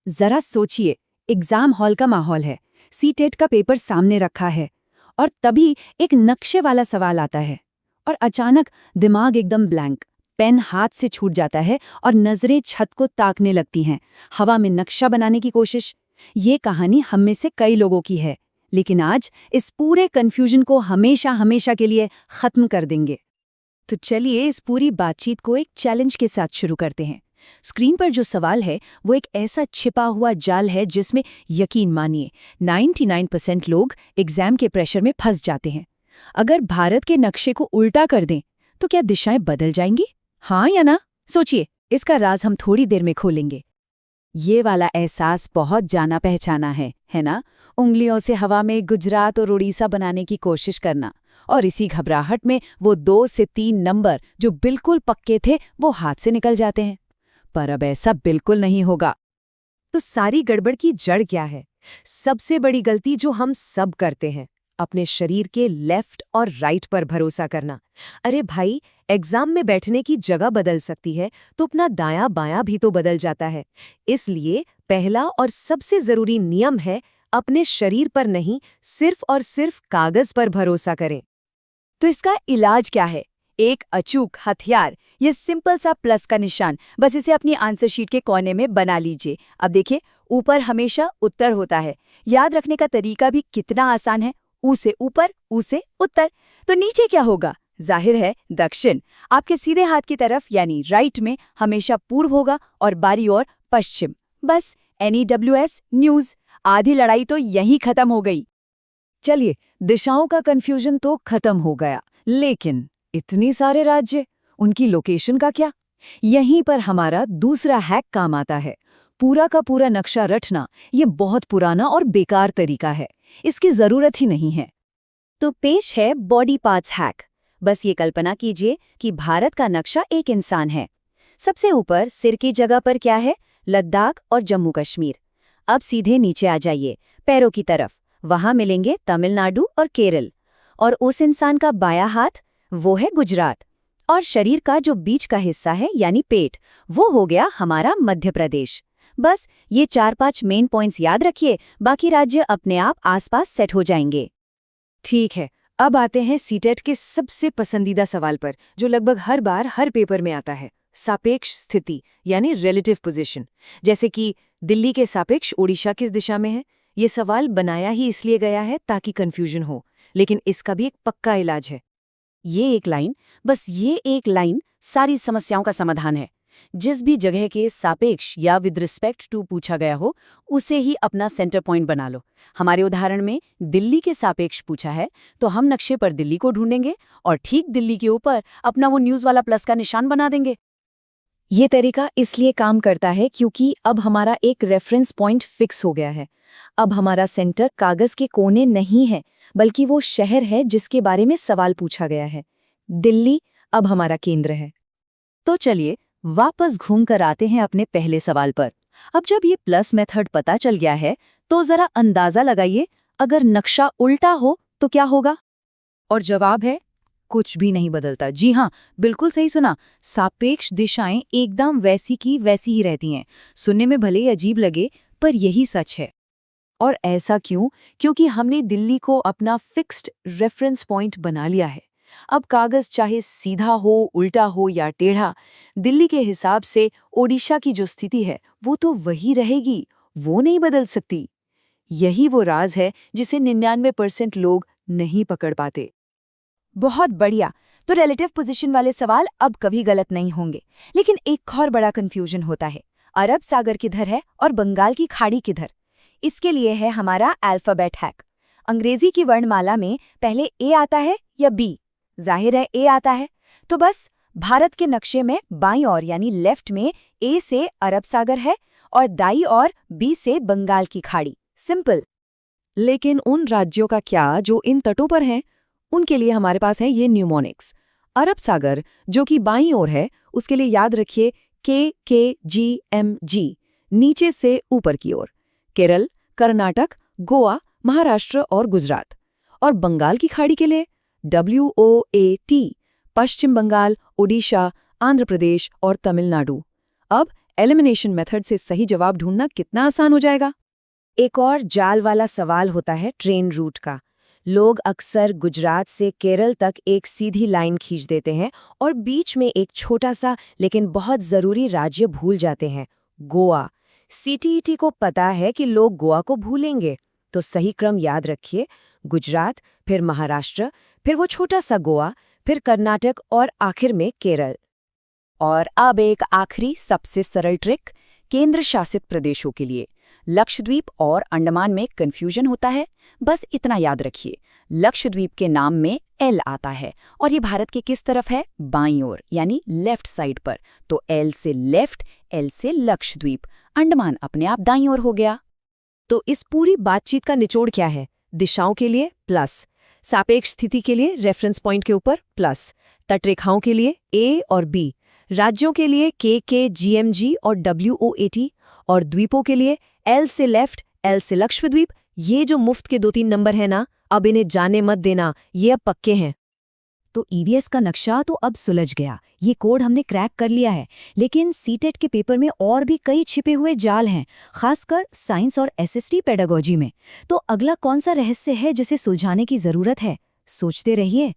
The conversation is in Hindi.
जरा सोचिए, एग्जाम हॉल का माहौल है, सीटेट का पेपर सामने रखा है, और तभी एक नक्शे वाला सवाल आता है और अचानक दिमाग एकदम ब्लैंक, पेन हाथ से छूट जाता है और नजरें छत को ताकने लगती हैं, हवा में नक्शा बनाने की कोशिश। ये कहानी हम में से कई लोगों की है, लेकिन आज इस पूरे कन्फ्यूजन को हमेशा हमेशा के लिए खत्म कर देंगे। तो चलिए इस पूरी बातचीत को एक चैलेंज के साथ शुरू करते हैं। स्क्रीन पर जो सवाल है वो एक ऐसा छिपा हुआ जाल है जिसमें यकीन मानिए 99% लोग एग्जाम के प्रेशर में फंस जाते हैं। अगर भारत के नक्शे को उल्टा कर दें तो क्या दिशाएं बदल जाएंगी? हाँ या ना? सोचिए, इसका राज हम थोड़ी देर में खोलेंगे। ये वाला एहसास बहुत जाना पहचाना है ना? उंगलियों से हवा में गुजरात और उड़ीसा बनाने की कोशिश करना, और इसी घबराहट में वो 2 से 3 नंबर जो बिल्कुल पक्के थे वो हाथ से निकल जाते हैं। पर अब ऐसा बिल्कुल नहीं होगा। तो सारी गड़बड़ की जड़ क्या है? सबसे बड़ी गलती जो हम सब करते हैं, अपने शरीर के लेफ्ट और राइट पर भरोसा करना। अरे भाई, एग्जाम में बैठने की जगह बदल सकती है तो अपना दायां बायां भी तो बदल जाता है। इसलिए पहला और सबसे जरूरी नियम है, अपने शरीर पर नहीं, सिर्फ और सिर्फ कागज पर भरोसा करें। तो इसका इलाज क्या है? एक अचूक हथियार, ये सिंपल सा प्लस का निशान, बस इसे अपनी आंसर शीट के कोने में बना लीजिए। अब देखिए, ऊपर हमेशा उत्तर होता है। याद रखने का तरीका भी कितना आसान है, ऊ से ऊपर, ऊ से उत्तर। तो नीचे क्या होगा? जाहिर है दक्षिण। आपके सीधे हाथ की तरफ यानी राइट में हमेशा पूर्व होगा और बारी ओर पश्चिम। बस NEWS न्यूज। आधी लड़ाई तो यहीं खत्म हो गई। चलिए, दिशाओं का कंफ्यूजन तो खत्म हो गया, लेकिन इतने सारे राज्य, उनकी लोकेशन का क्या? यहीं पर हमारा दूसरा हैक काम आता है। पूरा का पूरा नक्शा रटना ये बहुत पुराना और बेकार तरीका है, इसकी जरूरत ही नहीं है। तो पेश है बॉडी पार्ट्स हैक। बस ये कल्पना कीजिए कि भारत का नक्शा एक इंसान है। सबसे ऊपर सिर की जगह पर क्या है? लद्दाख और जम्मू कश्मीर। अब सीधे नीचे आ जाइए, पैरों की तरफ। वहां मिलेंगे तमिलनाडु और केरल। और उस इंसान का बायां हाथ, वो है गुजरात। और शरीर का जो बीच का हिस्सा है यानी पेट, वो हो गया हमारा मध्य प्रदेश। बस ये 4-5 मेन पॉइंट्स याद रखिए, बाकी राज्य अपने आप आसपास सेट हो जाएंगे। ठीक है, अब आते हैं सीटेट के सबसे पसंदीदा सवाल पर, जो लगभग हर बार हर पेपर में आता है। सापेक्ष स्थिति यानी रिलेटिव पोजीशन। जैसे कि दिल्ली के सापेक्ष ओडिशा किस दिशा में है? ये सवाल बनाया ही इसलिए गया है ताकि कंफ्यूजन हो, लेकिन इसका भी एक पक्का इलाज है। ये एक लाइन, बस ये एक लाइन सारी समस्याओं का समाधान है। जिस भी जगह के सापेक्ष या विद रिस्पेक्ट टू पूछा गया हो, उसे ही अपना सेंटर पॉइंट बना लो। हमारे उदाहरण में दिल्ली के सापेक्ष पूछा है, तो हम नक्शे पर दिल्ली को ढूंढेंगे और ठीक दिल्ली के ऊपर अपना वो न्यूज़ वाला प्लस का निशान बना देंगे। ये तरीका इसलिए काम करता है क्योंकि अब हमारा एक रेफरेंस पॉइंट फिक्स हो गया है। अब हमारा सेंटर कागज के कोने नहीं है, बल्कि वो शहर है जिसके बारे में सवाल पूछा गया है। दिल्ली अब हमारा केंद्र है। तो चलिए वापस घूम कर आते हैं अपने पहले सवाल पर। अब जब ये प्लस मेथड पता चल गया है, तो जरा अंदाजा लगाइए, अगर नक्शा उल्टा हो तो क्या होगा? और जवाब है, कुछ भी नहीं बदलता। जी हाँ, बिल्कुल सही सुना। सापेक्ष दिशाएं एकदम वैसी की वैसी ही रहती हैं। सुनने में भले ही अजीब लगे, पर यही सच है। और ऐसा क्यों? क्योंकि हमने दिल्ली को अपना फिक्स्ड रेफरेंस पॉइंट बना लिया है। अब कागज चाहे सीधा हो, उल्टा हो या टेढ़ा, दिल्ली के हिसाब से ओडिशा की जो स्थिति है वो तो वही रहेगी, वो नहीं बदल सकती। यही वो राज है जिसे 99% लोग नहीं पकड़ पाते। बहुत बढ़िया। तो रिलेटिव पोजीशन वाले सवाल अब कभी गलत नहीं होंगे। लेकिन एक और बड़ा कंफ्यूजन होता है, अरब सागर किधर है और बंगाल की खाड़ी किधर? इसके लिए है हमारा अल्फाबेट हैक। अंग्रेजी की वर्णमाला में पहले ए आता है या बी? जाहिर है ए आता है। तो बस भारत के नक्शे में बाईं ओर यानी लेफ्ट में ए से अरब सागर है और दाईं ओर बी से बंगाल की खाड़ी। सिंपल। लेकिन उन राज्यों का क्या जो इन तटों पर हैं? उनके लिए हमारे पास है ये न्यूमोनिक्स। अरब सागर जो कि बाईं ओर है, उसके लिए याद रखिए KKGMG, नीचे से ऊपर की ओर। केरल, कर्नाटक, गोवा, महाराष्ट्र और गुजरात। और बंगाल की खाड़ी के लिए WOAT, पश्चिम बंगाल, ओडिशा, आंध्र प्रदेश और तमिलनाडु। अब एलिमिनेशन मेथड से सही जवाब ढूंढना कितना आसान हो जाएगा। एक और जाल वाला सवाल होता है ट्रेन रूट का। लोग अक्सर गुजरात से केरल तक एक सीधी लाइन खींच देते हैं और बीच में एक छोटा सा लेकिन बहुत ज़रूरी राज्य भूल जाते हैं, गोवा। सीटीईटी को पता है कि लोग गोवा को भूलेंगे, तो सही क्रम याद रखिए। गुजरात, फिर महाराष्ट्र, फिर वो छोटा सा गोवा, फिर कर्नाटक और आखिर में केरल। और अब एक आखिरी सबसे सरल ट्रिक केंद्र शासित प्रदेशों के लिए। लक्षद्वीप और अंडमान में कंफ्यूजन होता है, बस इतना याद रखिए, लक्षद्वीप के नाम में एल आता है और ये भारत के किस तरफ है, बाईं ओर, यानी लेफ्ट साइड पर। तो एल से लेफ्ट, एल से लक्षद्वीप, अंडमान अपने आप दाईं ओर हो गया। तो इस पूरी बातचीत का निचोड़ क्या है? दिशाओं के लिए प्लस, सापेक्ष स्थिति के लिए रेफरेंस पॉइंट के ऊपर प्लस, तटरेखाओं के लिए ए और बी, राज्यों के लिए के जीएमजी और WOAT, और द्वीपों के लिए एल से लेफ्ट, एल से लक्षद्वीप। ये जो मुफ्त के 2-3 नंबर है ना, अब इन्हें जाने मत देना, ये अब पक्के हैं। तो ईवीएस का नक्शा तो अब सुलझ गया, ये कोड हमने क्रैक कर लिया है। लेकिन सीटेट के पेपर में और भी कई छिपे हुए जाल हैं, खासकर साइंस और एसएसटी पेडागोजी में। तो अगला कौन सा रहस्य है जिसे सुलझाने की जरूरत है? सोचते रहिए।